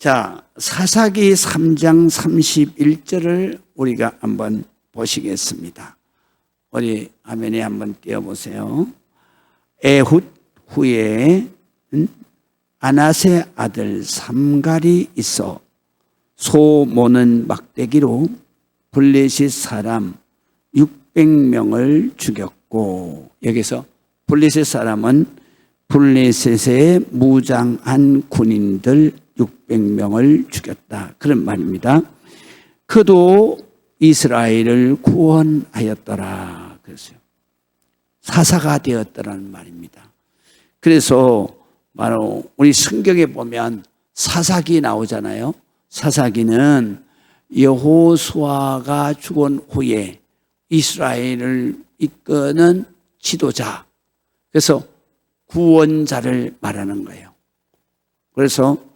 자, 사사기 3장 31절을 우리가 한번 보시겠습니다. 우리 화면에 한번 띄워보세요. 에훗 후에 아낫의 아들 삼갈이 있어 소 모는 막대기로 블레셋 사람 600명을 죽였고, 여기서 블레셋 사람은 블레셋의 무장한 군인들 600명을 죽였다, 그런 말입니다. 그도 이스라엘을 구원하였더라 그랬어요. 사사가 되었더라는 말입니다. 그래서 바로 우리 성경에 보면 사사기 나오잖아요. 사사기는 여호수아가 죽은 후에 이스라엘을 이끄는 지도자, 그래서 구원자를 말하는 거예요. 그래서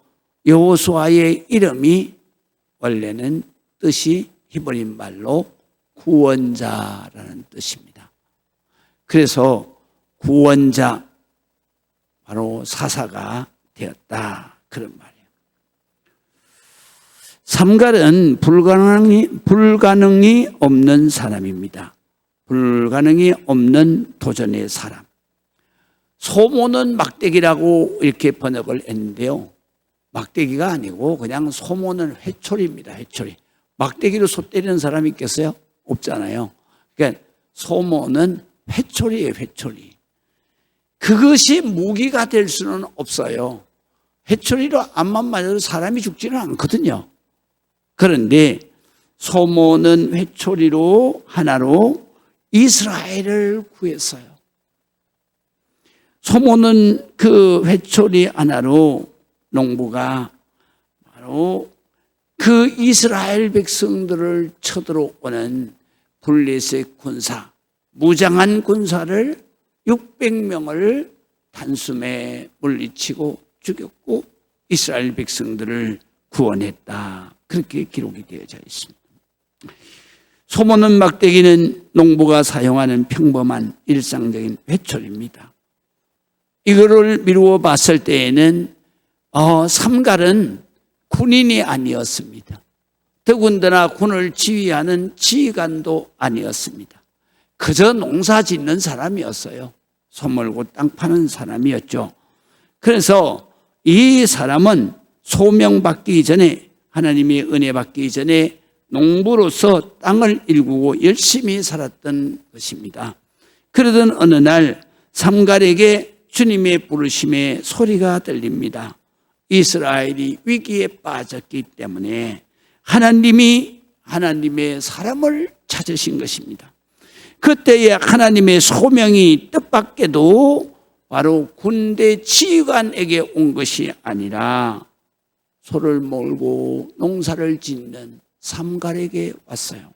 여호수아의 이름이 원래는 뜻이 히브리 말로 구원자라는 뜻입니다. 그래서 구원자, 바로 사사가 되었다, 그런 말이에요. 삼갈은 불가능이 없는 사람입니다. 불가능이 없는 도전의 사람. 소모는 막대기라고 이렇게 번역을 했는데요, 막대기가 아니고 그냥 소모는 회초리입니다. 회초리. 막대기로 소 때리는 사람이 있겠어요? 없잖아요. 그러니까 소모는 회초리예요, 회초리. 그것이 무기가 될 수는 없어요. 회초리로 앞만 맞아도 사람이 죽지는 않거든요. 그런데 소모는 회초리로 하나로 이스라엘을 구했어요. 소모는 그 회초리 하나로 농부가 바로 그 이스라엘 백성들을 쳐들어오는 블레셋 군사, 무장한 군사를 600명을 단숨에 물리치고 죽였고 이스라엘 백성들을 구원했다, 그렇게 기록이 되어져 있습니다. 소모는 막대기는 농부가 사용하는 평범한 일상적인 회초리입니다. 이거를 미루어 봤을 때에는 삼갈은 군인이 아니었습니다. 더군다나 군을 지휘하는 지휘관도 아니었습니다. 그저 농사 짓는 사람이었어요. 손 몰고 땅 파는 사람이었죠. 그래서 이 사람은 소명받기 전에, 하나님의 은혜 받기 전에 농부로서 땅을 일구고 열심히 살았던 것입니다. 그러던 어느 날 삼갈에게 주님의 부르심의 소리가 들립니다. 이스라엘이 위기에 빠졌기 때문에 하나님의 사람을 찾으신 것입니다. 그때에 하나님의 소명이 뜻밖에도 바로 군대 지휘관에게 온 것이 아니라 소를 몰고 농사를 짓는 삼갈에게 왔어요.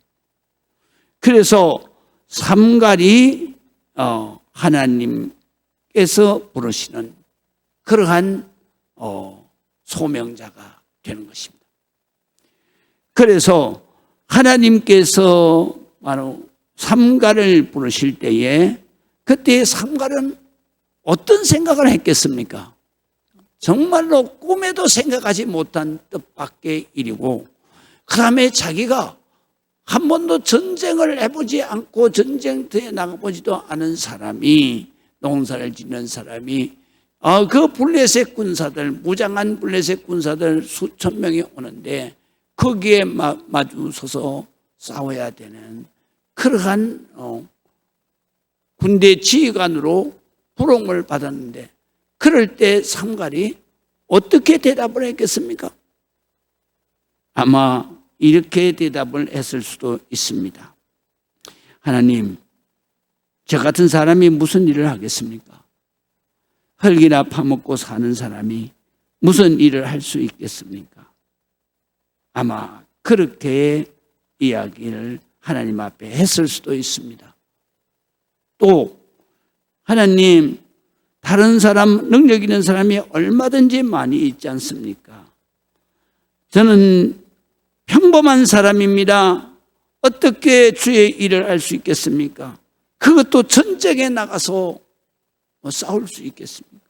그래서 삼갈이 하나님께서 부르시는 그러한 소명자가 되는 것입니다. 그래서 하나님께서 바로 삼갈을 부르실 때에 그때 삼갈은 어떤 생각을 했겠습니까? 정말로 꿈에도 생각하지 못한 뜻밖의 일이고, 그 다음에 자기가 한 번도 전쟁을 해보지 않고 전쟁터에 나가보지도 않은 사람이, 농사를 짓는 사람이 그 블레셋 군사들, 무장한 블레셋 군사들 수천 명이 오는데 거기에 마주서서 싸워야 되는 그러한 군대 지휘관으로 부름을 받았는데, 그럴 때 삼갈이 어떻게 대답을 했겠습니까? 아마 이렇게 대답을 했을 수도 있습니다. 하나님, 저 같은 사람이 무슨 일을 하겠습니까? 흙이나 파먹고 사는 사람이 무슨 일을 할 수 있겠습니까? 아마 그렇게 이야기를 하나님 앞에 했을 수도 있습니다. 또 하나님, 다른 사람, 능력 있는 사람이 얼마든지 많이 있지 않습니까? 저는 평범한 사람입니다. 어떻게 주의 일을 할 수 있겠습니까? 그것도 전쟁에 나가서 싸울 수 있겠습니까?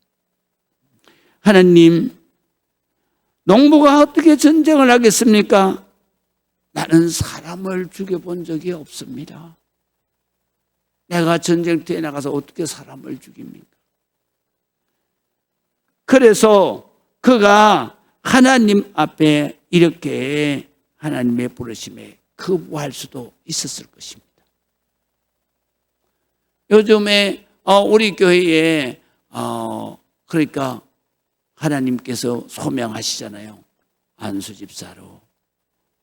하나님, 농부가 어떻게 전쟁을 하겠습니까? 나는 사람을 죽여본 적이 없습니다. 내가 전쟁터에 나가서 어떻게 사람을 죽입니까? 그래서 그가 하나님 앞에 이렇게 하나님의 부르심에 거부할 수도 있었을 것입니다. 요즘에 우리 교회에 그러니까 하나님께서 소명하시잖아요. 안수집사로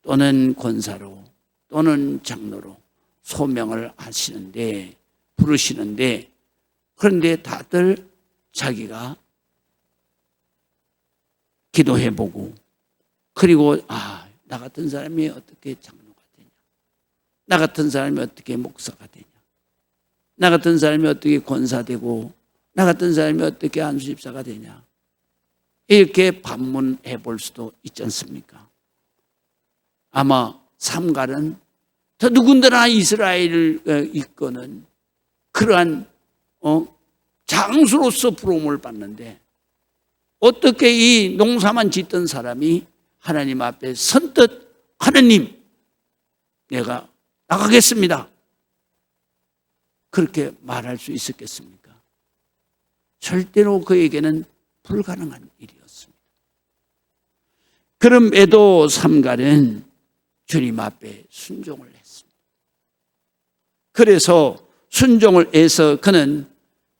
또는 권사로 또는 장로로 소명을 하시는데 부르시는데, 그런데 다들 자기가 기도해보고, 그리고 나 같은 사람이 어떻게 장로가 되냐, 나 같은 사람이 어떻게 목사가 되냐, 나 같은 사람이 어떻게 권사되고, 나 같은 사람이 어떻게 안수집사가 되냐, 이렇게 반문해 볼 수도 있지 않습니까? 아마 삼갈은 더 누군가나 이스라엘을 이끄는 그러한 장수로서 부름을 받는데, 어떻게 이 농사만 짓던 사람이 하나님 앞에 선뜻 하나님 내가 나가겠습니다 그렇게 말할 수 있었겠습니까? 절대로 그에게는 불가능한 일이었습니다. 그럼에도 삼갈은 주님 앞에 순종을 했습니다. 그래서 순종을 해서 그는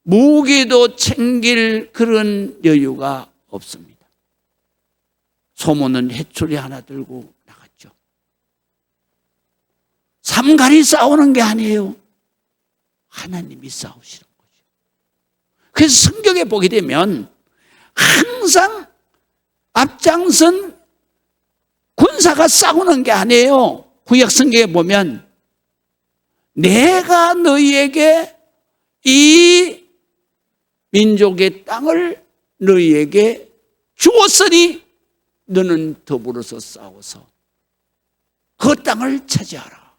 무기도 챙길 그런 여유가 없습니다. 소모는 해초리 하나 들고 나갔죠. 삼갈이 싸우는 게 아니에요. 하나님이 싸우시는 거죠. 그래서 성경에 보게 되면 항상 앞장선 군사가 싸우는 게 아니에요. 구약 성경에 보면 내가 너희에게 이 민족의 땅을 너희에게 주었으니 너는 더불어서 싸워서 그 땅을 차지하라.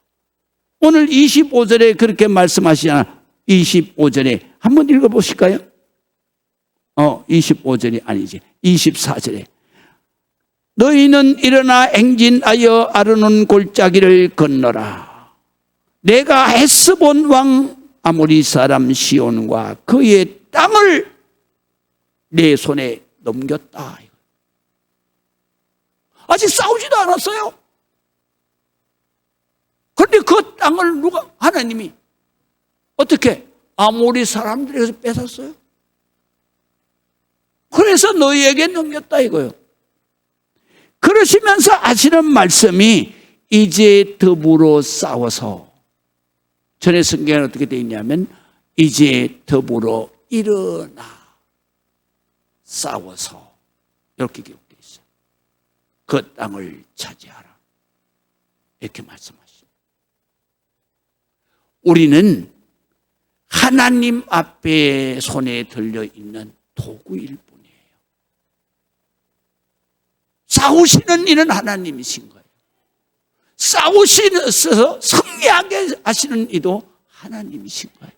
오늘 25절에 그렇게 말씀하시잖아. 25절에 한번 읽어보실까요? 25절이 아니지. 24절에 너희는 일어나 행진하여 아르논 골짜기를 건너라. 내가 헤스본 왕 아모리 사람 시온과 그의 땅을 내 손에 넘겼다. 아직 싸우지도 않았어요. 그런데 그 땅을 누가, 하나님이 어떻게 아모리 사람들에게서 뺏었어요. 그래서 너희에게 넘겼다 이거예요. 그러시면서 하시는 말씀이 이제 더불어 싸워서, 전에 성경에 어떻게 되어 있냐면 이제 더불어 일어나 싸워서 이렇게 기록되어 있어요. 그 땅을 차지하라 이렇게 말씀하십니다. 우리는 하나님 앞에 손에 들려있는 도구일 뿐이에요. 싸우시는 이는 하나님이신 거예요. 싸우시면서 승리하게 하시는 이도 하나님이신 거예요.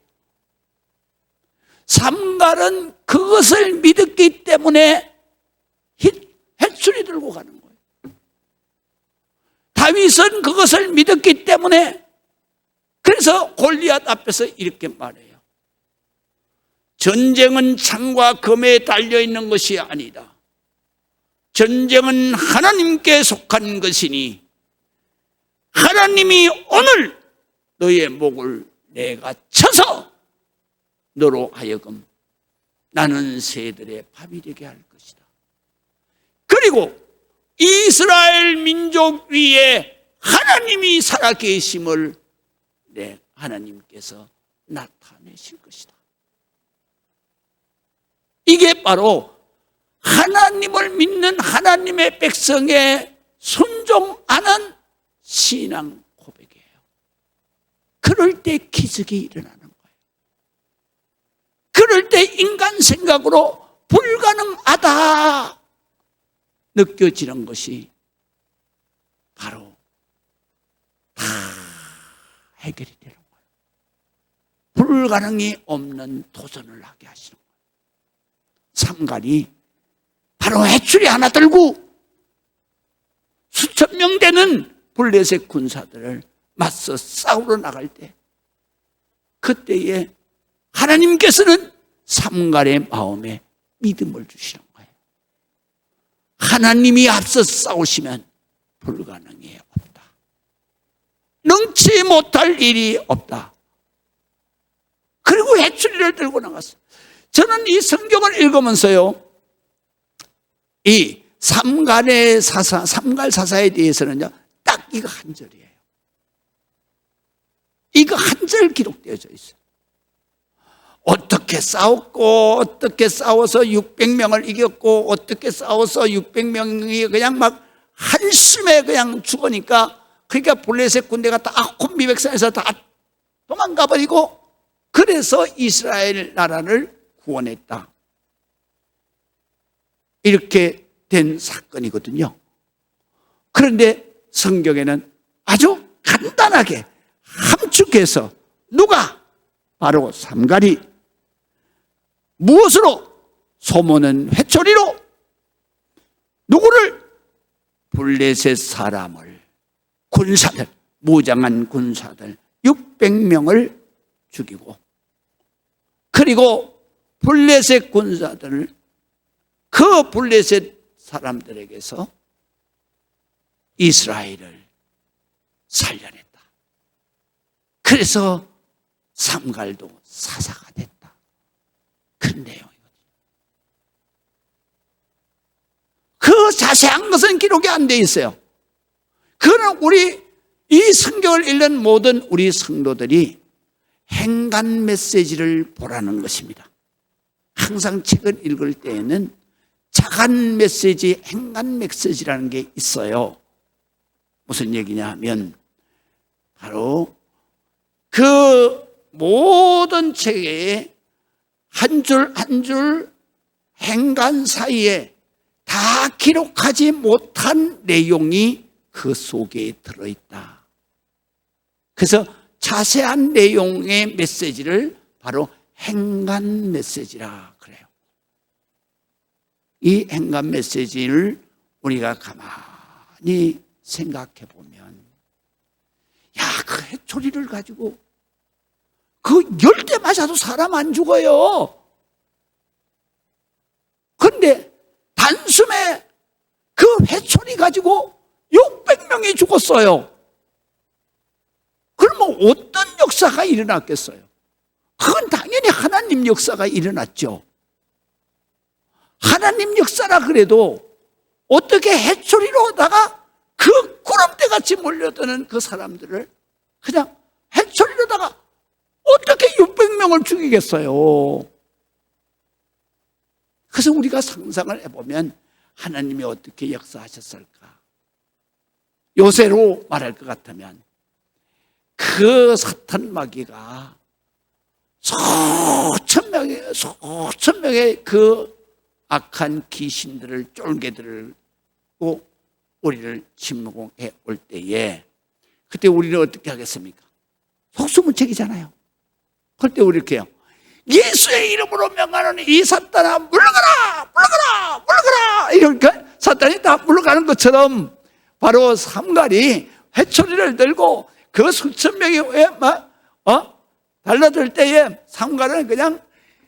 삼갈은 그것을 믿었기 때문에 햇술이 들고 가는 거예요. 다윗은 그것을 믿었기 때문에, 그래서 골리앗 앞에서 이렇게 말해요. 전쟁은 창과 검에 달려있는 것이 아니다. 전쟁은 하나님께 속한 것이니 하나님이 오늘 너의 목을 내가 쳐서 너로 하여금 나는 새들의 밥이 되게 할 것이다. 그리고 이스라엘 민족 위에 하나님이 살아계심을 하나님께서 나타내실 것이다. 이게 바로 하나님을 믿는 하나님의 백성에 순종하는 신앙 고백이에요. 그럴 때 기적이 일어나는 거예요. 그럴 때 인간 생각으로 불가능하다 느껴지는 것이 바로 다 해결이 되는 거예요. 불가능이 없는 도전을 하게 하시는 거예요. 삼갈이 바로 해초리 하나 들고 수천 명 되는 블레셋 군사들을 맞서 싸우러 나갈 때, 그때에 하나님께서는 삼갈의 마음에 믿음을 주시는 거예요. 하나님이 앞서 싸우시면 불가능이 없다. 능치 못할 일이 없다. 그리고 해초리를 들고 나갔어요. 저는 이 성경을 읽으면서요, 이 삼갈 사사에 대해서는요, 딱 이거 한 절이에요. 이거 한 절 기록되어져 있어요. 어떻게 싸웠고, 어떻게 싸워서 600명을 이겼고, 어떻게 싸워서 600명이 그냥 막 한숨에 그냥 죽으니까, 그러니까 블레셋 군대가 다 콤비백산에서 다 도망가 버리고, 그래서 이스라엘 나라를 구원했다. 이렇게 된 사건이거든요. 그런데 성경에는 아주 간단하게 함축해서, 누가? 바로 삼갈이 무엇으로? 소모는 회초리로 누구를? 블레셋 사람을, 군사들, 무장한 군사들 600명을 죽이고, 그리고 블레셋 군사들을, 그 블레셋 사람들에게서 이스라엘을 살려냈다. 그래서 삼갈도 사사가 됐다. 그 내용이거든요. 그 자세한 것은 기록이 안 돼 있어요. 그는 우리 이 성경을 읽는 모든 우리 성도들이 행간 메시지를 보라는 것입니다. 항상 책을 읽을 때에는 자간 메시지, 행간 메시지라는 게 있어요. 무슨 얘기냐 하면, 바로 그 모든 책에 한 줄 한 줄 행간 사이에 다 기록하지 못한 내용이 그 속에 들어있다. 그래서 자세한 내용의 메시지를 바로 행간 메시지라 그래요. 이 행간 메시지를 우리가 가만히 생각해 보면, 야, 그 해초리를 가지고 그 10대 맞아도 사람 안 죽어요. 그런데 단숨에 그 해초리 가지고 600명이 죽었어요. 그러면 어떤 역사가 일어났겠어요? 그건 당연히 하나님 역사가 일어났죠. 하나님 역사라 그래도 어떻게 해초리로다가 그 구름대같이 몰려드는 그 사람들을 그냥 해초리로다가 어떻게 600명을 죽이겠어요? 그래서 우리가 상상을 해보면 하나님이 어떻게 역사하셨을까? 요새로 말할 것 같으면 그 사탄 마귀가 수천 명의 그 악한 귀신들을, 쫄개들을 우리를 침공해 올 때에, 그때 우리는 어떻게 하겠습니까? 속수무책이잖아요. 그때 우리 이렇게 해요. 예수의 이름으로 명하노니 이 사탄아 물러가라, 물러가라, 물러가라. 이러니까 사탄이 다 물러가는 것처럼 바로 삼갈이 회초리를 들고 그 수천 명이 달려들 때에 삼갈은 그냥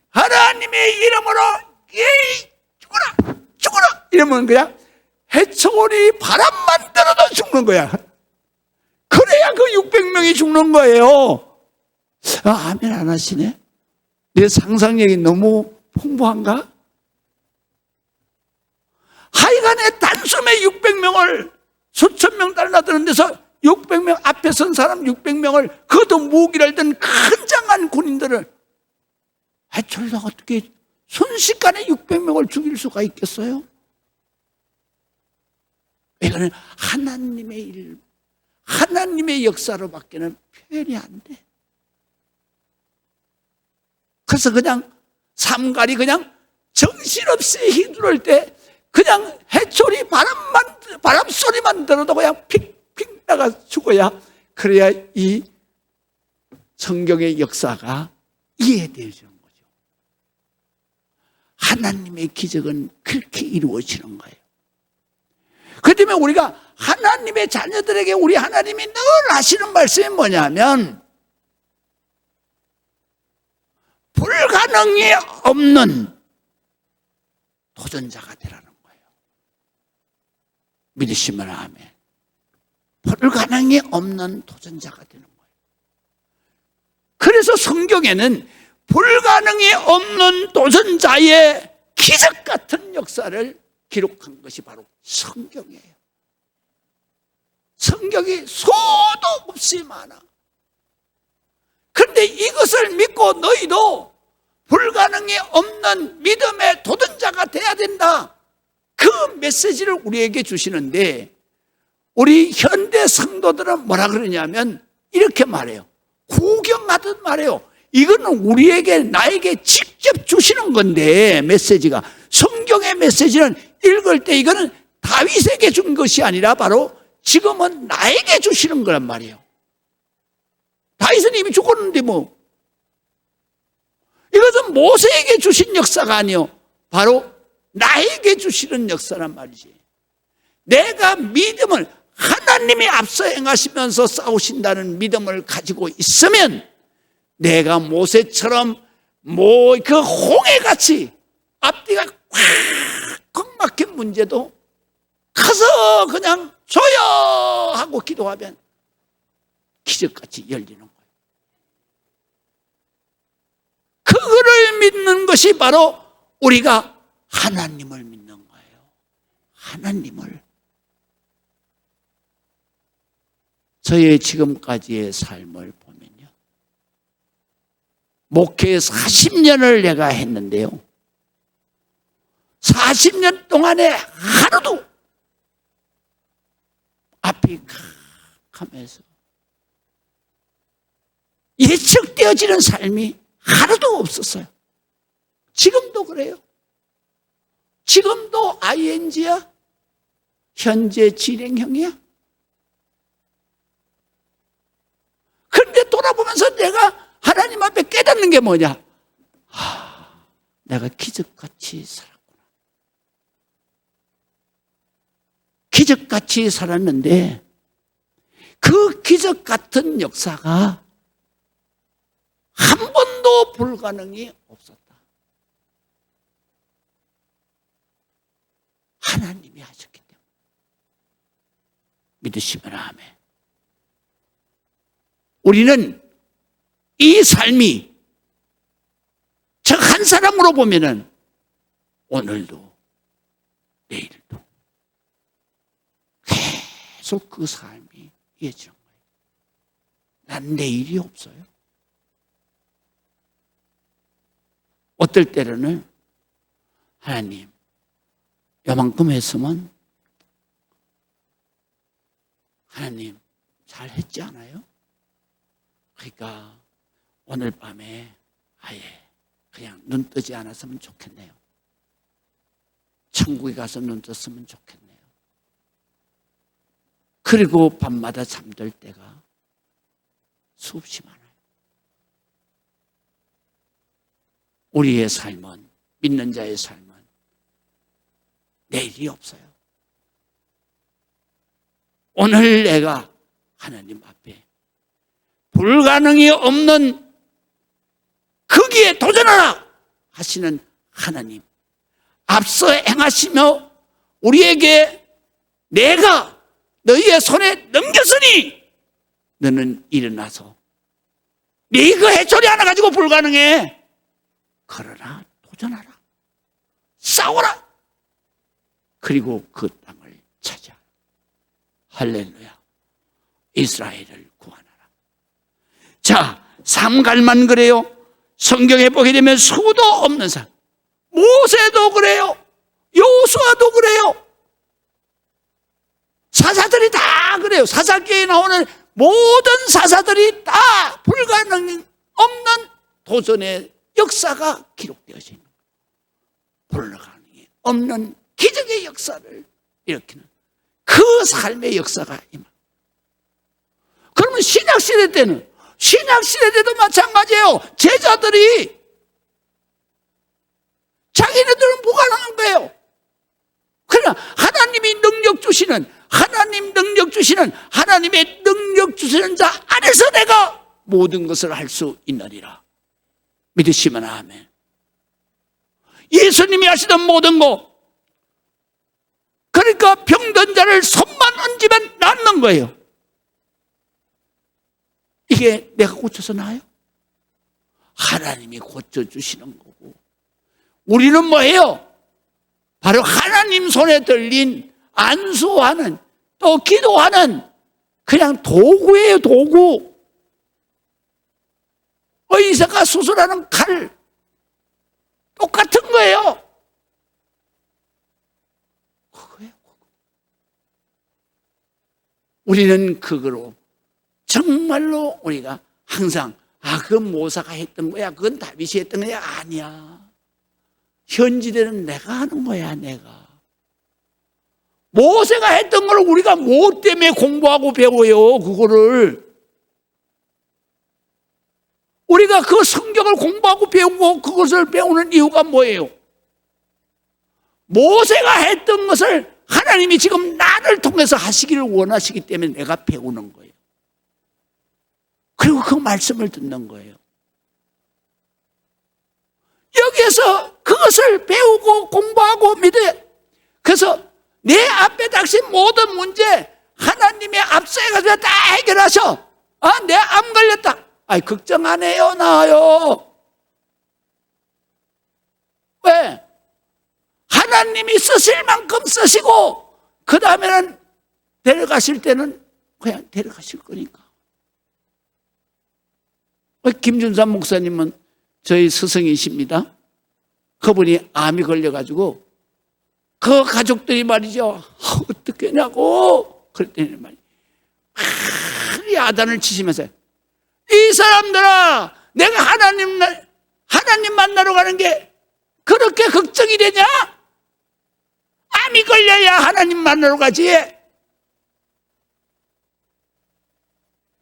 하나님의 이름으로 죽어라, 죽어라 이러면 그냥 해초리 바람만 들어도 죽는 거야. 그래야 그 600명이 죽는 거예요. 아멘 안 하시네? 내 상상력이 너무 풍부한가? 하여간에 단숨에 600명을, 수천 명 달라드는 데서 600명, 앞에 선 사람 600명을, 그것도 무기를 든 큰장한 군인들을 해초리가 어떻게 순식간에 600명을 죽일 수가 있겠어요? 이거는 하나님의 일, 하나님의 역사로밖에는 표현이 안 돼. 그래서 그냥 삼갈이 그냥 정신없이 휘두를 때 그냥 해초리 바람 소리만 들어도 그냥 픽픽 나가 죽어야, 그래야 이 성경의 역사가 이해되어지는 거죠. 하나님의 기적은 그렇게 이루어지는 거예요. 그 때문에 우리가 하나님의 자녀들에게 우리 하나님이 늘 하시는 말씀이 뭐냐면 불가능이 없는 도전자가 되라는 거예요. 믿으시면 아멘. 불가능이 없는 도전자가 되는 거예요. 그래서 성경에는 불가능이 없는 도전자의 기적 같은 역사를 기록한 것이 바로 성경이에요. 성경이 소도 없이 많아. 그런데 이것을 믿고 너희도 불가능이 없는 믿음의 도전자가 돼야 된다. 그 메시지를 우리에게 주시는데 우리 현대 성도들은 뭐라 그러냐면 이렇게 말해요. 구경하듯 말해요. 이거는 우리에게 나에게 직접 주시는 건데 메시지가 성경의 메시지는 읽을 때 이거는 다윗에게 준 것이 아니라 바로 지금은 나에게 주시는 거란 말이에요. 다윗은 이미 죽었는데 뭐 이것은 모세에게 주신 역사가 아니요 바로 나에게 주시는 역사란 말이지. 내가 믿음을 하나님이 앞서 행하시면서 싸우신다는 믿음을 가지고 있으면 내가 모세처럼 그 홍해같이 앞뒤가 꽉 막힌 문제도 가서 그냥 줘요 하고 기도하면 기적같이 열리는 거예요. 그거를 믿는 것이 바로 우리가 하나님을 믿는 거예요. 하나님을. 저의 지금까지의 삶을 보면요. 목회 40년을 내가 했는데요. 40년 동안에 하루도 앞이 캄캄해서 예측되어지는 삶이 하나도 없었어요. 지금도 그래요. 지금도 ING야? 현재 진행형이야? 그런데 돌아보면서 내가 하나님 앞에 깨닫는 게 뭐냐? 내가 기적같이 살았구나. 기적같이 살았는데 그 기적 같은 역사가 한 번도 불가능이 없었다. 하나님이 하셨기 때문에. 믿으시면 아멘. 우리는 이 삶이 저 한 사람으로 보면은 오늘도 내일도 계속 그 삶이 이어지는 거예요. 난 내일이 없어요. 어떨 때는 하나님 요만큼 했으면 하나님 잘 했지 않아요? 그러니까 오늘 밤에 아예 그냥 눈 뜨지 않았으면 좋겠네요. 천국에 가서 눈 떴으면 좋겠네요. 그리고 밤마다 잠들 때가 수없이 많아요. 우리의 삶은, 믿는 자의 삶은 내일이 없어요. 오늘 내가 하나님 앞에 불가능이 없는 거기에 도전하라 하시는 하나님 앞서 행하시며 우리에게 내가 너희의 손에 넘겼으니 너는 일어나서 네가 해초리 하나 가지고 불가능해. 그러나 도전하라. 싸워라. 그리고 그 땅을 찾아. 할렐루야. 이스라엘을 구하라. 자, 삼갈만 그래요. 성경에 보게 되면 수도 없는 삶. 모세도 그래요. 여호수아도 그래요. 사사들이 다 그래요. 사사기에 나오는 모든 사사들이 다 불가능 없는 도전의 역사가 기록되어져 있는 거예요. 불가능이 없는 기적의 역사를 일으키는 그 삶의 역사가 임합니다. 그러면 신약시대 때는 신약시대 때도 마찬가지예요. 제자들이 자기네들은 불가능한 거예요. 그러나 하나님이 능력 주시는 하나님 능력 주시는 하나님의 능력 주시는 자 안에서 내가 모든 것을 할 수 있느니라. 믿으시면 아멘. 예수님이 하시던 모든 거, 그러니까 병든 자를 손만 얹으면 낫는 거예요. 이게 내가 고쳐서 나아요? 하나님이 고쳐주시는 거고, 우리는 뭐예요? 바로 하나님 손에 들린 안수하는, 또 기도하는 그냥 도구예요, 도구. 의사가 수술하는 칼 똑같은 거예요. 그거예요. 우리는 그거로 정말로 우리가 항상 그건 모사가 했던 거야, 그건 다윗이 했던 거야. 아니야. 현지대는 내가 하는 거야. 내가 모세가 했던 걸 우리가 뭐 때문에 공부하고 배워요? 그거를 우리가 그 성경을 공부하고 배우고 그것을 배우는 이유가 뭐예요? 모세가 했던 것을 하나님이 지금 나를 통해서 하시기를 원하시기 때문에 내가 배우는 거예요. 그리고 그 말씀을 듣는 거예요. 여기에서 그것을 배우고 공부하고 믿어요. 그래서 내 앞에 닥친 모든 문제 하나님의 앞서에 가서 다 해결하셔. 내 암 걸렸다. 걱정 안 해요. 나아요. 왜? 하나님이 쓰실 만큼 쓰시고 그 다음에는 데려가실 때는 그냥 데려가실 거니까. 김준삼 목사님은 저희 스승이십니다. 그분이 암이 걸려가지고 그 가족들이 말이죠, 어떻게 하냐고 그랬더니 말이야, 야단을 치시면서, 이 사람들아, 내가 하나님 만나러 가는 게 그렇게 걱정이 되냐? 암이 걸려야 하나님 만나러 가지.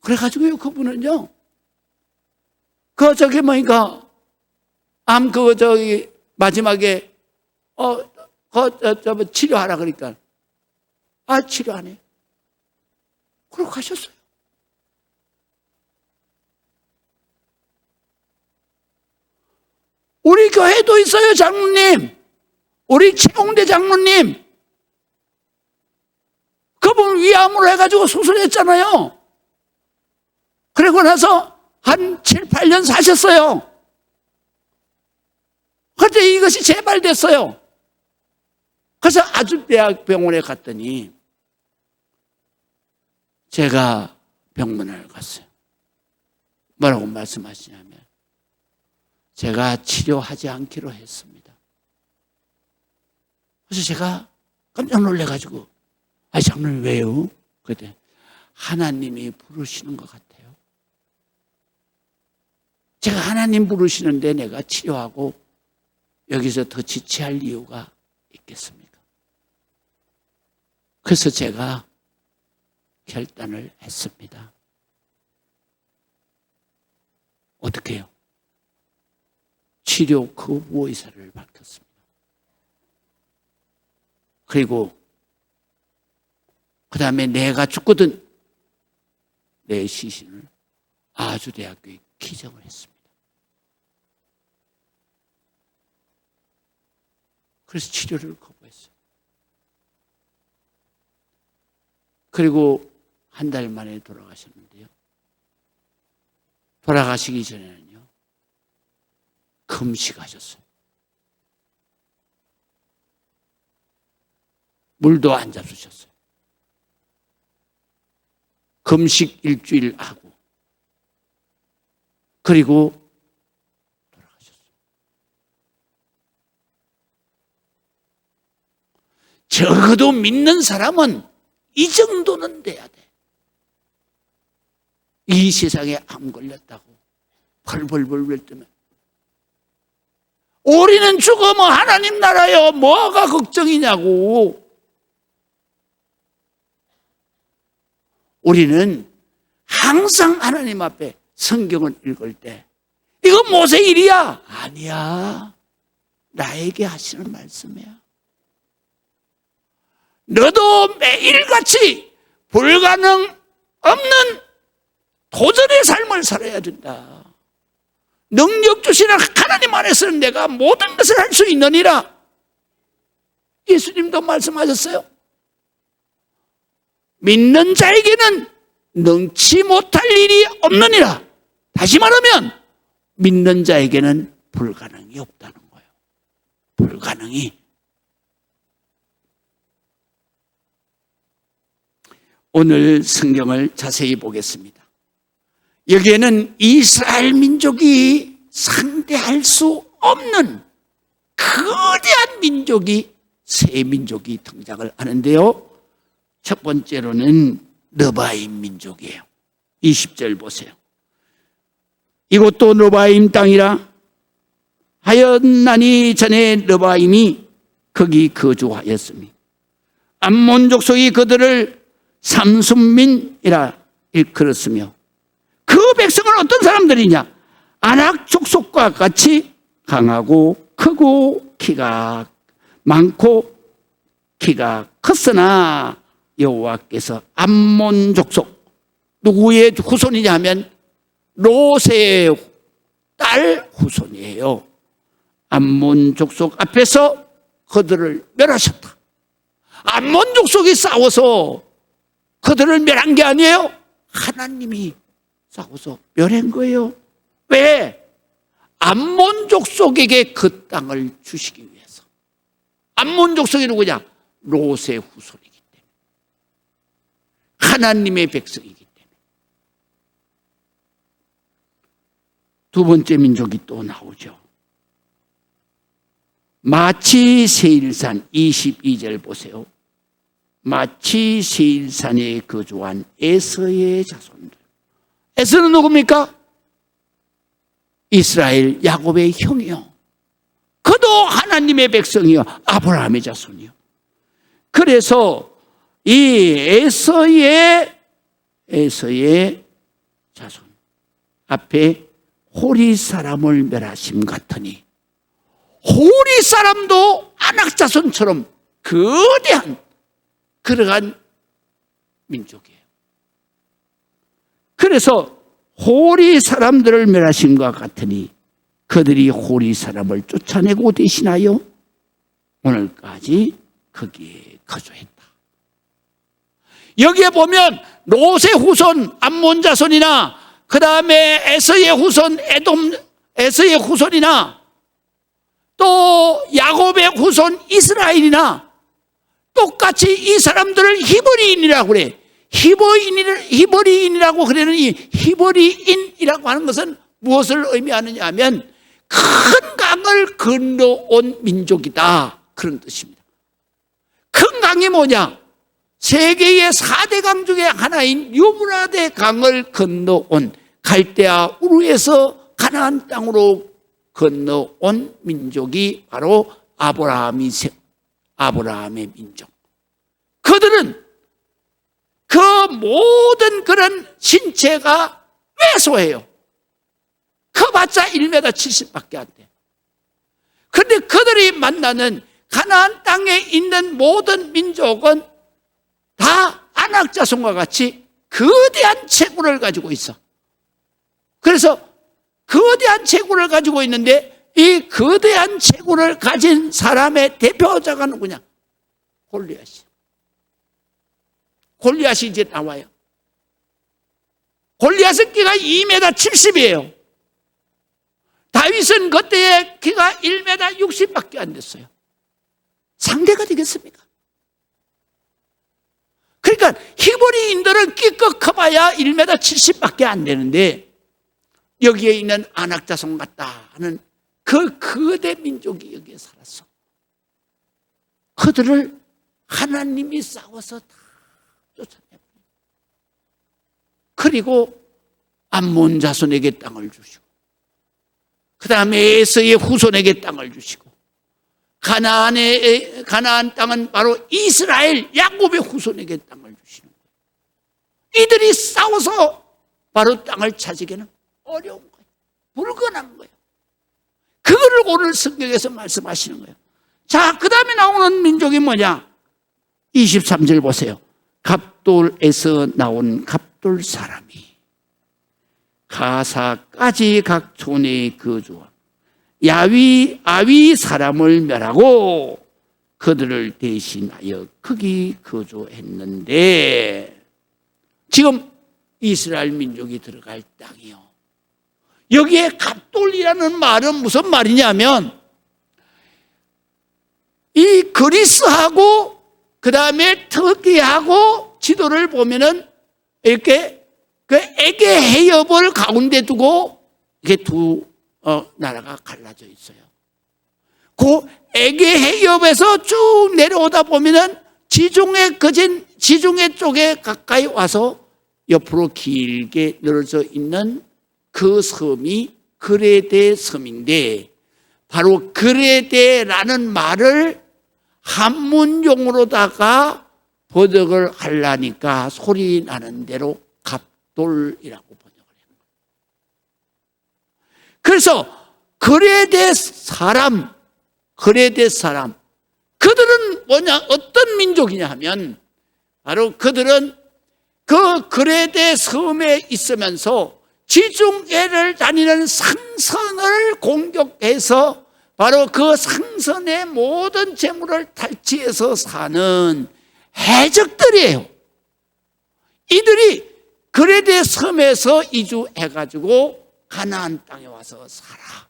그래가지고요, 그분은요, 저기 뭐니까 암 마지막에 치료하라 그러니까 치료 안 해. 그러고 가셨어요. 우리 교회도 있어요, 장로님. 우리 최홍대 장로님. 그분 위암으로 해가지고 수술했잖아요. 그리고 나서 한 7, 8년 사셨어요. 그런데 이것이 재발됐어요. 그래서 아주대학병원에 갔더니 제가 병문안을 갔어요. 뭐라고 말씀하시냐면, 제가 치료하지 않기로 했습니다. 그래서 제가 깜짝 놀래가지고, 장로님 왜요? 그때 하나님이 부르시는 것 같아요. 제가 하나님 부르시는데 내가 치료하고 여기서 더 지체할 이유가 있겠습니까? 그래서 제가 결단을 했습니다. 어떻게 해요? 치료 거부 의사를 밝혔습니다. 그리고 그 다음에 내가 죽거든 내 시신을 아주대학교에 기증을 했습니다. 그래서 치료를 거부했어요. 그리고 한 달 만에 돌아가셨는데요. 돌아가시기 전에는요, 금식하셨어요. 물도 안 잡수셨어요. 금식 일주일 하고, 그리고 돌아가셨어요. 적어도 믿는 사람은 이 정도는 돼야 돼. 이 세상에 암 걸렸다고 벌벌벌벌 뜨면, 우리는 죽으면 하나님 나라요, 뭐가 걱정이냐고. 우리는 항상 하나님 앞에 성경을 읽을 때, 이건 모세 일이야. 아니야. 나에게 하시는 말씀이야. 너도 매일같이 불가능 없는 도전의 삶을 살아야 된다. 능력 주시는 하나님 안에서는 내가 모든 것을 할 수 있느니라. 예수님도 말씀하셨어요. 믿는 자에게는 능치 못할 일이 없느니라. 다시 말하면 믿는 자에게는 불가능이 없다는 거예요. 불가능이. 오늘 성경을 자세히 보겠습니다. 여기에는 이스라엘 민족이 상대할 수 없는 거대한 민족이, 세 민족이 등장을 하는데요. 첫 번째로는 느바임 민족이에요. 20절 보세요. 이곳도 느바임 땅이라 하였나니 전에 느바임이 거기 거주하였으니 암몬 족속이 그들을 삼순민이라 일컬었으며 그 백성은 어떤 사람들이냐? 아낙 족속과 같이 강하고 크고 키가 많고 키가 컸으나 여호와께서 암몬 족속, 누구의 후손이냐 하면 롯의 딸 후손이에요. 암몬 족속 앞에서 그들을 멸하셨다. 암몬 족속이 싸워서 그들을 멸한 게 아니에요. 하나님이 싸워서 멸한 거예요. 왜? 암몬 족속에게 그 땅을 주시기 위해서. 암몬 족속이 누구냐? 롯의 후손이기 때문에. 하나님의 백성이기 때문에. 두 번째 민족이 또 나오죠. 마치 세일산 22절 보세요. 마치 세일산에 거주한 에서의 자손들. 에서는 누굽니까? 이스라엘 야곱의 형이요. 그도 하나님의 백성이요. 아브라함의 자손이요. 그래서 이 에서의 자손 앞에 호리 사람을 멸하심 같으니 호리 사람도 아낙 자손처럼 거대한 그러한 민족이에요. 그래서 호리 사람들을 멸하심과 같으니 그들이 호리 사람을 쫓아내고 대신하여 오늘까지 거기에 거주했다. 여기에 보면 롯의 후손 암몬 자손이나 그 다음에 에서의 후손 에서의 후손이나 또 야곱의 후손 이스라엘이나 똑같이 이 사람들을 히브리인이라고 그래. 히브리인이라고 그러는 이 히브리인이라고 하는 것은 무엇을 의미하느냐 하면 큰 강을 건너온 민족이다, 그런 뜻입니다. 큰 강이 뭐냐? 세계의 4대 강 중에 하나인 유브라데 강을 건너온, 갈대아 우르에서 가나안 땅으로 건너온 민족이 바로 아브라함의 민족. 그들은 그 모든 그런 신체가 왜소해요. 커봤자 1m 70밖에 안 돼. 그런데 그들이 만나는 가나안 땅에 있는 모든 민족은 다 아낙 자손과 같이 거대한 체구를 가지고 있어. 그래서 거대한 체구를 가지고 있는데 이 거대한 체구를 가진 사람의 대표자가 누구냐? 골리앗이. 골리앗이 이제 나와요. 골리앗은 키가 2m 70이에요. 다윗은 그때의 키가 1m 60밖에 안 됐어요. 상대가 되겠습니까? 그러니까 히브리인들은 키가 커봐야 1m 70밖에 안 되는데 여기에 있는 아낙 자손 같다 하는 그 거대 민족이 여기에 살았어. 그들을 하나님이 싸워서 다 쫓아내버려. 그리고 암몬 자손에게 땅을 주시고 그 다음에 에서의 후손에게 땅을 주시고 가나안 땅은 바로 이스라엘 야곱의 후손에게 땅을 주시는 거예요. 이들이 싸워서 바로 땅을 차지기는 어려운 거예요. 불가능한 거예요. 그거를 오늘 성경에서 말씀하시는 거예요. 자, 그 다음에 나오는 민족이 뭐냐? 23절 보세요. 갑돌에서 나온 갑돌 사람이 가사까지 각 촌에 거주하고 아위 사람을 멸하고 그들을 대신하여 거기 거주했는데, 지금 이스라엘 민족이 들어갈 땅이요, 여기에 갑돌이라는 말은 무슨 말이냐면, 이 그리스하고 그 다음에 터키하고 지도를 보면은 이렇게 그 에게 해협을 가운데 두고 이렇게 두 나라가 갈라져 있어요. 그 에게 해협에서 쭉 내려오다 보면은 지중해 쪽에 가까이 와서 옆으로 길게 늘어져 있는 그 섬이 그레데 섬인데, 바로 그레데라는 말을 한문용어로다가 번역을 하려니까 소리 나는 대로 갑돌이라고 번역을 해요. 그래서 그레데 사람, 그들은 뭐냐, 어떤 민족이냐 하면, 바로 그들은 그 그레데 섬에 있으면서 지중해를 다니는 상선을 공격해서 바로 그 상선의 모든 재물을 탈취해서 사는 해적들이에요. 이들이 그레데 섬에서 이주해가지고 가나안 땅에 와서 살아.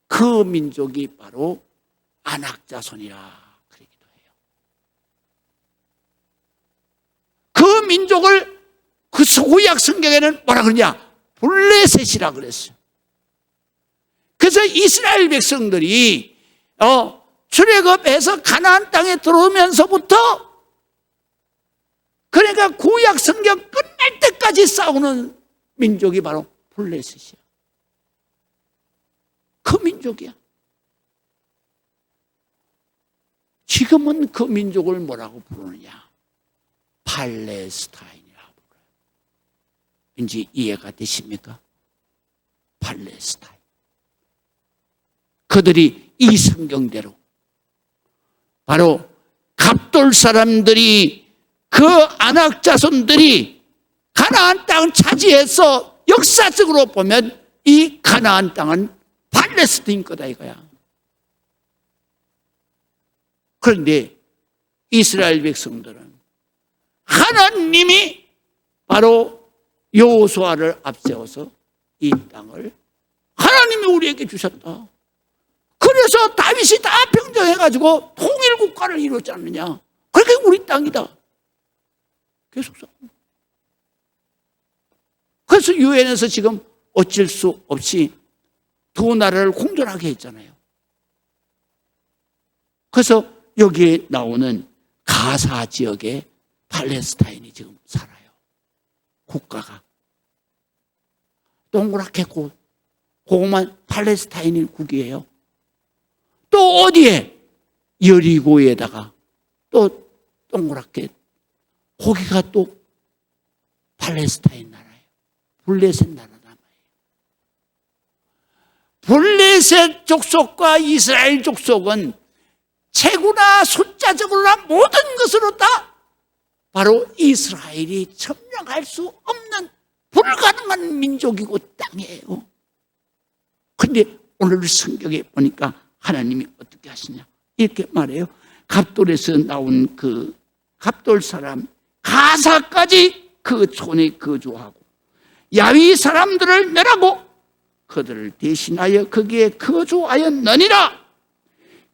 그 민족이 바로 아낙자손이라 그러기도 해요. 그 민족을 그 구약 성경에는 뭐라 그러냐? 블레셋이라 그랬어요. 그래서 이스라엘 백성들이 출애굽해서 가나안 땅에 들어오면서부터, 그러니까 구약 성경 끝날 때까지 싸우는 민족이 바로 블레셋이야. 그 민족이야. 지금은 그 민족을 뭐라고 부르느냐? 팔레스타인이라고 불러요. 이제 이해가 되십니까? 팔레스타인. 그들이 이 성경대로 바로 갑돌 사람들이, 그 아낙 자손들이 가나안 땅을 차지해서 역사적으로 보면 이 가나안 땅은 팔레스타인 거다 이거야. 그런데 이스라엘 백성들은 하나님이 바로 여호수아를 앞세워서 이 땅을 하나님이 우리에게 주셨다. 그래서 다윗이 다 평정해가지고 통일국가를 이루지 않느냐. 그렇게 우리 땅이다. 계속 싸워. 그래서 유엔에서 지금 어쩔 수 없이 두 나라를 공존하게 했잖아요. 그래서 여기에 나오는 가사 지역에 팔레스타인이 지금 살아요. 국가가. 동그랗게 고만 팔레스타인이 국이에요. 또 어디에? 여리고에다가 또 동그랗게, 거기가 또 팔레스타인 나라예요. 블레셋 나라 남아요. 블레셋 족속과 이스라엘 족속은 체구나 숫자적으로나 모든 것으로 다 바로 이스라엘이 점령할 수 없는 불가능한 민족이고 땅이에요. 그런데 오늘 성경에 보니까 하나님이 어떻게 하시냐, 이렇게 말해요. 갑돌에서 나온 그 갑돌 사람 가사까지 그 촌에 거주하고 야위 사람들을 멸하고 그들을 대신하여 거기에 거주하였느니라.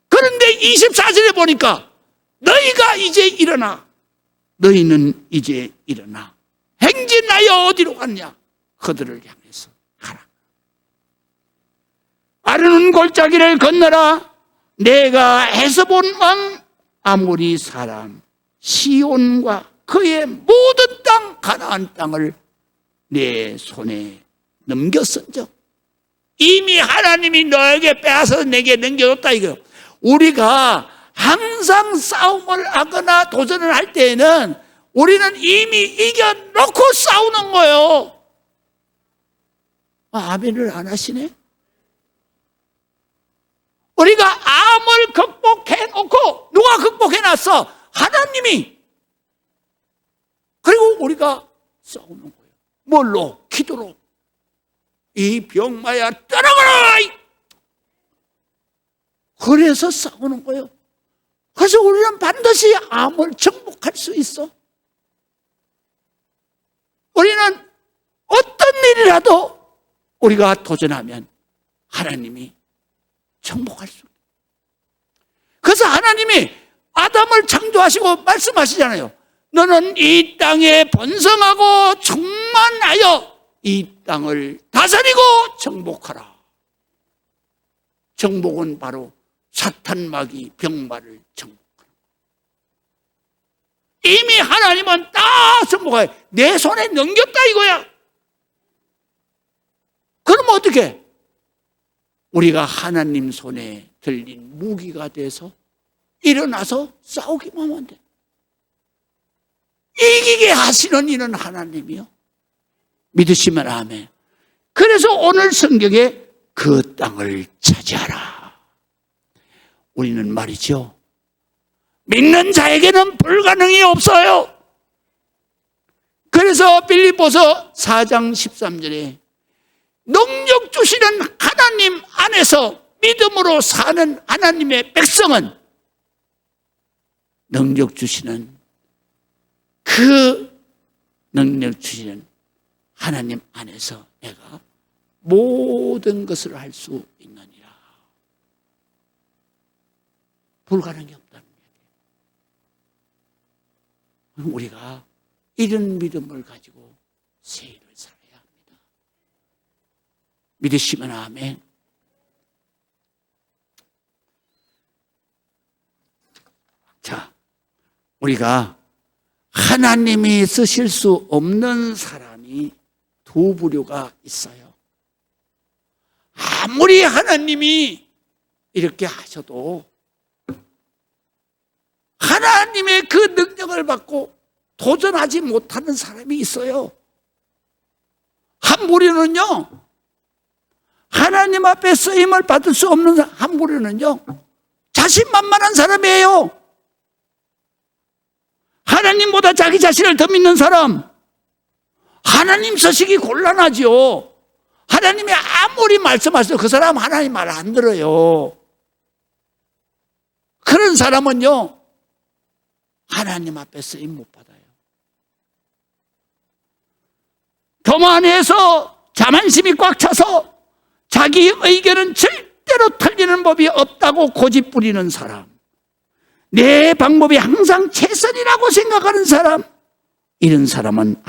그런데 24절에 보니까 너희가 이제 일어나, 너희는 이제 일어나 행진하여 어디로 갔냐? 그들을 향해서 가라. 아르논 골짜기를 건너라. 내가 헤스본 왕 아모리 사람 시온과 그의 모든 땅 가나안 땅을 내 손에 넘겼은즉, 이미 하나님이 너에게 빼앗아서 내게 넘겨줬다 이거예요. 우리가 항상 싸움을 하거나 도전을 할 때에는 우리는 이미 이겨놓고 싸우는 거예요. 아멘을 안 하시네? 우리가 암을 극복해 놓고, 누가 극복해 놨어? 하나님이. 그리고 우리가 싸우는 거예요. 뭘로? 기도로. 이 병마야 떠나가라! 그래서 싸우는 거예요. 그래서 우리는 반드시 암을 정복할 수 있어. 우리는 어떤 일이라도 우리가 도전하면 하나님이 정복할 수 있어요. 그래서 하나님이 아담을 창조하시고 말씀하시잖아요. 너는 이 땅에 번성하고 충만하여 이 땅을 다스리고 정복하라. 정복은 바로 사탄마귀 병마를 정복하는 거예요. 이미 하나님은 다 정복해 내 손에 넘겼다 이거야. 그럼 어떻게? 우리가 하나님 손에 들린 무기가 돼서 일어나서 싸우기만 하면 돼. 이기게 하시는 이는 하나님이요. 믿으시면 아멘. 그래서 오늘 성경에 그 땅을 차지하라. 우리는 말이죠, 믿는 자에게는 불가능이 없어요. 그래서 빌립보서 4장 13절에 능력 주시는 하나님 안에서 믿음으로 사는 하나님의 백성은 능력 주시는 그 능력 주시는 하나님 안에서 내가 모든 것을 할 수 있느니라. 불가능이 없다는 얘기예요. 우리가 이런 믿음을 가지고 세일을 살아야 합니다. 믿으시면 아멘. 자, 우리가 하나님이 쓰실 수 없는 사람이 두 부류가 있어요. 아무리 하나님이 이렇게 하셔도 하나님의 그 능력을 받고 도전하지 못하는 사람이 있어요. 한 부류는요, 하나님 앞에 쓰임을 받을 수 없는 한 부류는요, 자신만만한 사람이에요. 하나님보다 자기 자신을 더 믿는 사람, 하나님 서시기 곤란하죠. 하나님이 아무리 말씀하셔도 그 사람 하나님 말 안 들어요. 그런 사람은요, 하나님 앞에 쓰임 못 받아요. 교만해서 자만심이 꽉 차서 자기 의견은 절대로 틀리는 법이 없다고 고집 부리는 사람, 내 방법이 항상 최선이라고 생각하는 사람, 이런 사람은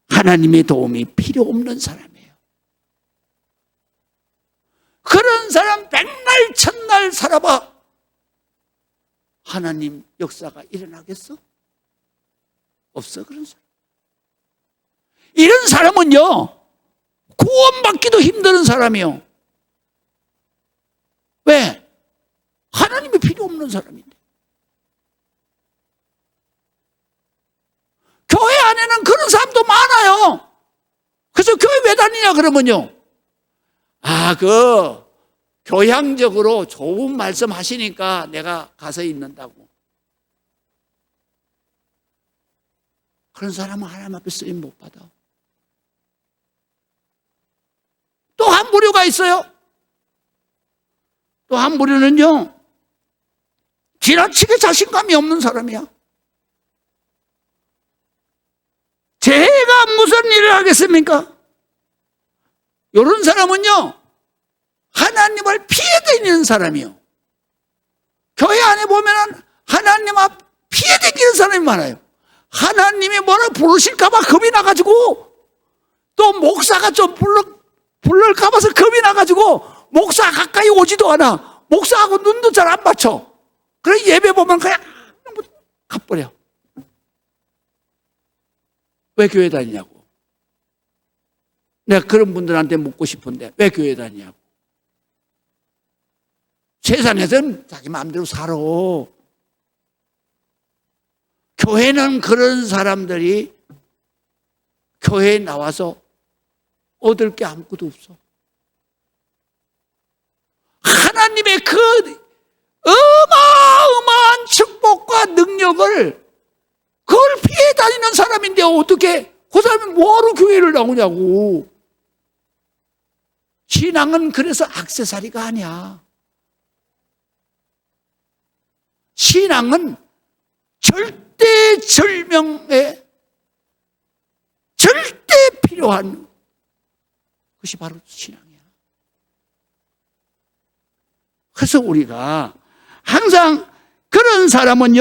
하나님의 도움이 필요 없는 사람이에요. 그런 사람 백날 천날 살아봐 하나님 역사가 일어나겠어? 없어. 그런 사람. 이런 사람은요, 구원받기도 힘든 사람이요. 왜? 하나님이 필요 없는 사람인데. 교회 안에는 그런 사람도 많아요. 그래서 교회 왜 다니냐 그러면요, 교양적으로 좋은 말씀 하시니까 내가 가서 있는다고. 그런 사람은 하나님 앞에 쓰임 못 받아. 또 한 부류가 있어요. 또 한 부류는요, 지나치게 자신감이 없는 사람이야. 제가 무슨 일을 하겠습니까? 이런 사람은요, 하나님을 피해 다니는 사람이요. 교회 안에 보면은 하나님 앞 피해 다니는 사람이 많아요. 하나님이 뭐라 부르실까봐 겁이 나가지고, 또 목사가 좀 부를까 봐서 겁이 나가지고 목사 가까이 오지도 않아. 목사하고 눈도 잘 안 맞춰. 그래 예배 보면 그냥 가버려. 왜 교회 다니냐고. 내가 그런 분들한테 묻고 싶은데 왜 교회 다니냐고. 세상에서는 자기 마음대로 살아. 교회는 그런 사람들이 교회에 나와서 얻을 게 아무것도 없어. 그 어마어마한 축복과 능력을 그걸 피해 다니는 사람인데 어떻게 그 사람이 뭐하러 교회를 나오냐고. 신앙은 그래서 액세서리가 아니야. 신앙은 절대절명에 절대 필요한 것이 바로 신앙이야. 그래서 우리가 항상 그런 사람은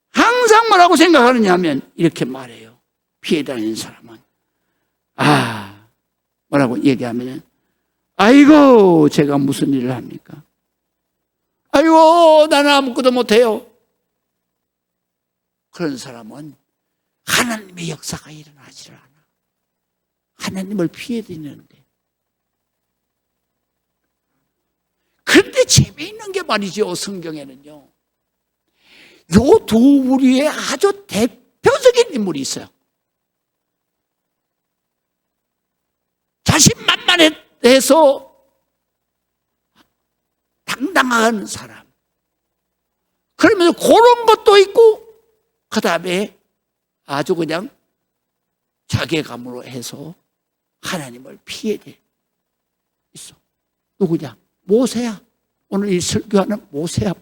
항상 뭐라고 생각하느냐 하면 이렇게 말해요. 피해 다니는 사람은 뭐라고 얘기하면 아이고 제가 무슨 일을 합니까? 아이고 나는 아무것도 못해요. 그런 사람은 하나님의 역사가 일어나지를 않아. 하나님을 피해 다니는데. 그런데 재미있는 게 말이죠. 성경에는요, 요 두 부류의 아주 대표적인 인물이 있어요. 자신만만해서 당당한 사람, 그러면서 그런 것도 있고, 그 다음에 아주 그냥 자괴감으로 해서 하나님을 피해대 있어. 누구냐? 모세야. 오늘 이 설교하는 모세야.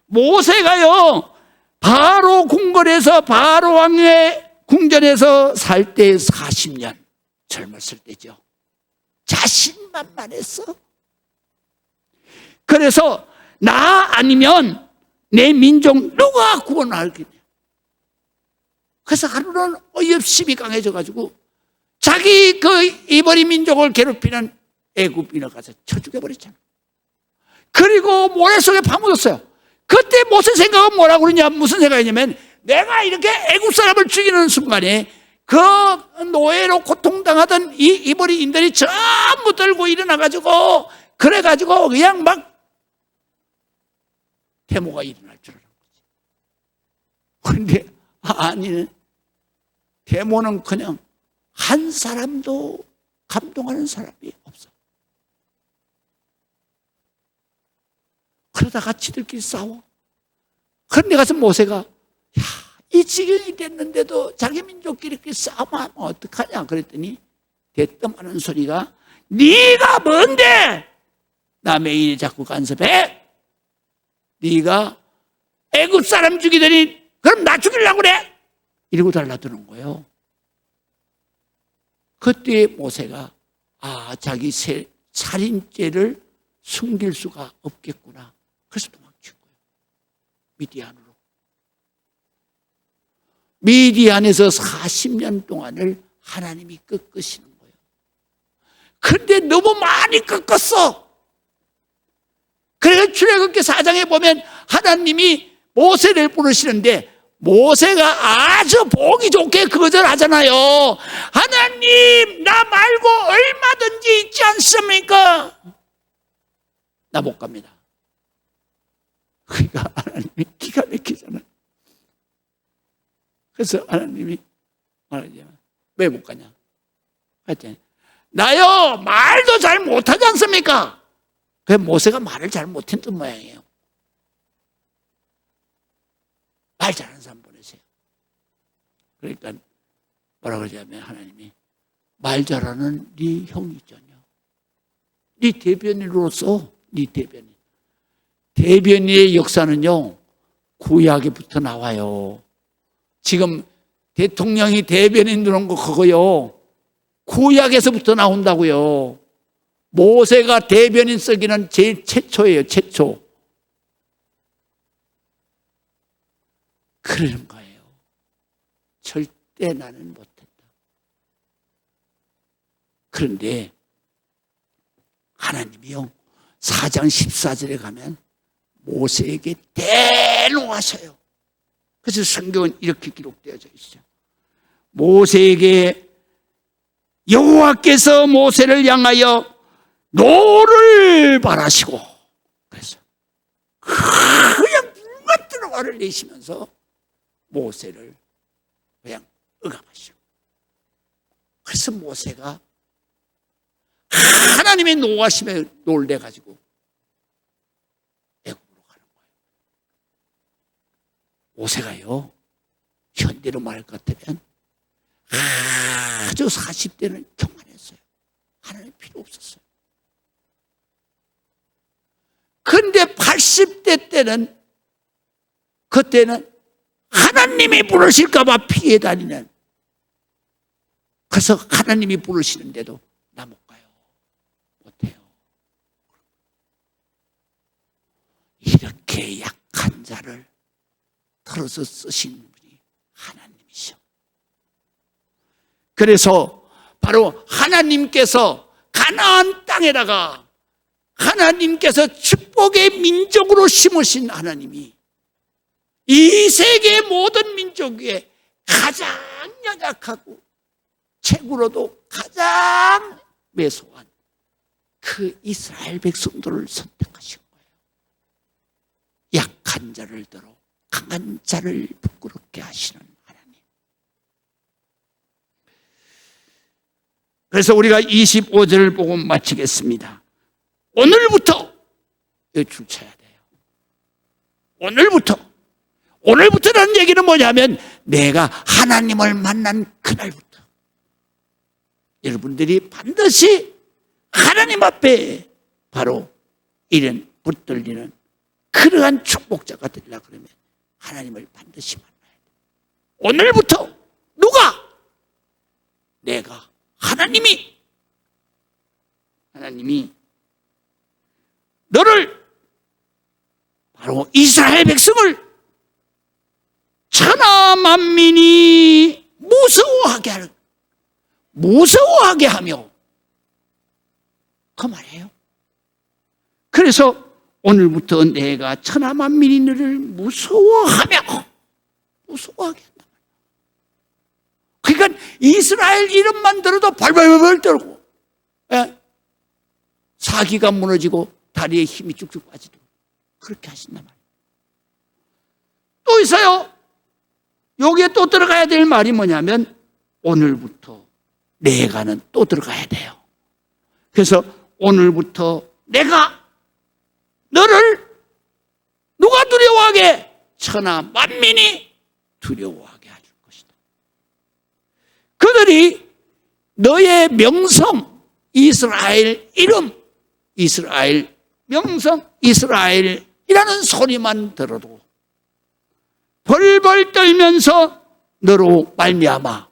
모세가요, 바로 궁궐에서, 바로 왕의 궁전에서 살 때 40년 젊었을 때죠. 자신만만했어. 그래서 나 아니면 내 민족 누가 구원하겠냐. 그래서 하루는 어이없심이 강해져가지고 자기 그 이브리 민족을 괴롭히는 애굽인을 가서 쳐 죽여버렸잖아. 그리고 모래 속에 파묻었어요. 그때 모세 생각은 뭐라고 그러냐, 무슨 생각이냐면 내가 이렇게 애굽 사람을 죽이는 순간에 그 노예로 고통당하던 이 이브리인들이 전부 들고 일어나가지고 그래가지고 그냥 막 데모가 일어날 줄 알았지. 그런데 아니, 데모는 그냥 한 사람도 감동하는 사람이 없어. 그러다가 지들끼리 싸워. 그런데 가서 모세가 이 지경이 됐는데도 자기 민족끼리 이렇게 싸움하면 어떡하냐 그랬더니 대뜸하는 소리가 네가 뭔데 남의 일에 자꾸 간섭해? 네가 애굽 사람 죽이더니 그럼 나 죽이려고 그래? 이러고 달라드는 거예요. 그때 모세가 자기 살인죄를 숨길 수가 없겠구나. 그래서 도망친 거예요. 미디안으로. 미디안에서 40년 동안을 하나님이 꺾으시는 거예요. 그런데 너무 많이 꺾었어. 그래서 출애굽기 4장에 보면 하나님이 모세를 부르시는데 모세가 아주 보기 좋게 거절하잖아요. 하나님, 나 말고 얼마든지 있지 않습니까? 나 못 갑니다. 그러니까 하나님이 기가 막히잖아요. 그래서 하나님이 말하자면 왜 못 가냐? 하여튼 나요 말도 잘 못하지 않습니까? 그 모세가 말을 잘 못했던 모양이에요. 말 잘하는 사람 보내세요. 그러니까 뭐라 그러냐면 하나님이 말 잘하는 네 형이 있잖냐. 네 대변인으로서 네 대변인. 대변인의 역사는요 구약에부터 나와요. 지금 대통령이 대변인 들어온 거 그거요 구약에서부터 나온다고요. 모세가 대변인 쓰기는 제일 최초예요. 최초. 그러는 거예요. 절대 나는 못했다. 그런데 하나님이요 4장 14절에 가면 모세에게 대노하셔요. 그래서 성경은 이렇게 기록되어져 있어요. 모세에게 여호와께서 모세를 향하여 노를 바라시고, 그래서 그냥 물 같은 화를 내시면서 모세를 그냥 억압하시고, 그래서 모세가 하나님의 노하심에 놀래가지고 애굽으로 가는 거예요. 모세가요, 현대로 말할 것 같으면 아주 40대는 교만했어요. 하나님 필요 없었어요. 근데 80대 때는, 그때는 하나님이 부르실까 봐 피해 다니는, 그래서 하나님이 부르시는데도 나 못 가요, 못해요. 이렇게 약한 자를 털어서 쓰신 분이 하나님이셔. 그래서 바로 하나님께서 가나안 땅에다가 하나님께서 축복의 민족으로 심으신 하나님이 이 세계 모든 민족 위에 가장 연약하고 책으로도 가장 매소한 그 이스라엘 백성들을 선택하신 거예요. 약한 자를 들어 강한 자를 부끄럽게 하시는 하나님. 그래서 우리가 25절을 보고 마치겠습니다. 오늘부터 줄 쳐야 돼요. 오늘부터라는 얘기는 뭐냐면 내가 하나님을 만난 그날부터 여러분들이 반드시 하나님 앞에 바로 이런 붙들리는 그러한 축복자가 되려고 그러면 하나님을 반드시 만나야 돼요. 오늘부터 누가? 내가, 하나님이 너를, 바로 이스라엘 백성을 천하 만민이 무서워하게 하며 그 말이에요. 그래서 오늘부터 내가 천하 만민이 너를 무서워하게 한다. 그러니까 이스라엘 이름만 들어도 벌벌벌 떨고, 사기가 무너지고 다리에 힘이 쭉쭉 빠지도록 그렇게 하신단 말이에요. 또 있어요. 여기에 또 들어가야 될 말이 뭐냐면 오늘부터 내가는 또 들어가야 돼요. 그래서 오늘부터 내가 너를 누가 두려워하게? 천하 만민이 두려워하게 할 것이다. 그들이 너의 명성, 이스라엘 이름, 이스라엘 명성, 이스라엘이라는 소리만 들어도 벌벌 떨면서 너로 말미암아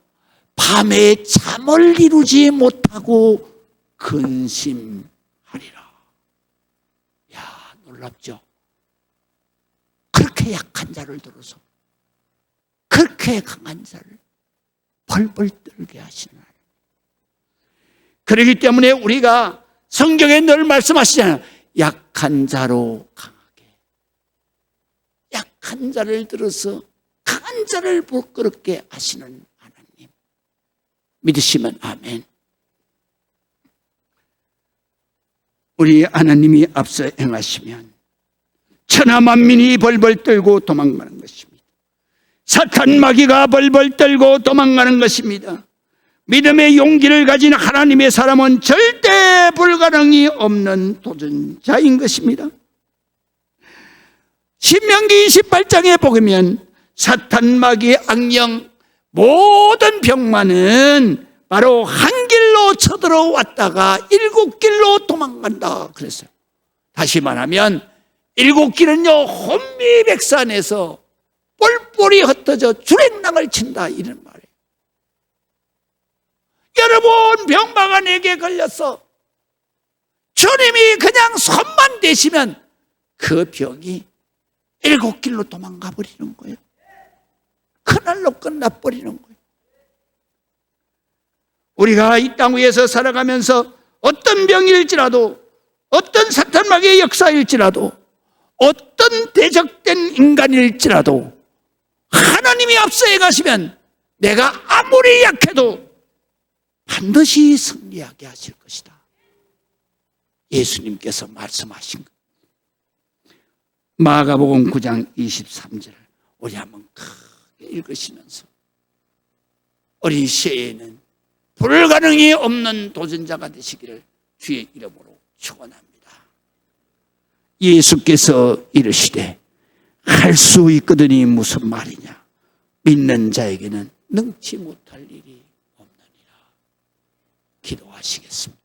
밤에 잠을 이루지 못하고 근심하리라. 야, 놀랍죠? 그렇게 약한 자를 들어서 그렇게 강한 자를 벌벌 떨게 하시는 하나님. 그렇기 때문에 우리가 성경에 늘 말씀하시잖아요. 약한 자로 강하게. 약한 자를 들어서 강한 자를 부끄럽게 하시는 하나님. 믿으시면 아멘. 우리 하나님이 앞서 행하시면 천하 만민이 벌벌 떨고 도망가는 것입니다. 사탄 마귀가 벌벌 떨고 도망가는 것입니다. 믿음의 용기를 가진 하나님의 사람은 절대 불가능이 없는 도전자인 것입니다. 신명기 28장에 보면 사탄 마귀 악령 모든 병만은 바로 한 길로 쳐들어왔다가 7길로 도망간다 그랬어요. 다시 말하면 7길은요 혼미백산에서 뿔뿔이 흩어져 주랭랑을 친다 이런 말이에요. 여러분 병마가 내게 걸렸어. 주님이 그냥 손만 대시면 그 병이 7길로 도망가 버리는 거예요. 그날로 끝나버리는 거예요. 우리가 이 땅 위에서 살아가면서 어떤 병일지라도, 어떤 사탄마귀의 역사일지라도, 어떤 대적된 인간일지라도 하나님이 앞서해 가시면 내가 아무리 약해도 반드시 승리하게 하실 것이다. 예수님께서 말씀하신 것. 마가복음 9장 23절을 우리 한번 크게 읽으시면서 어린 시에는 불가능이 없는 도전자가 되시기를 주의 이름으로 축원합니다. 예수께서 이르시되 할 수 있거든이 무슨 말이냐. 믿는 자에게는 능치 못할 일이 없느니라. 기도하시겠습니다.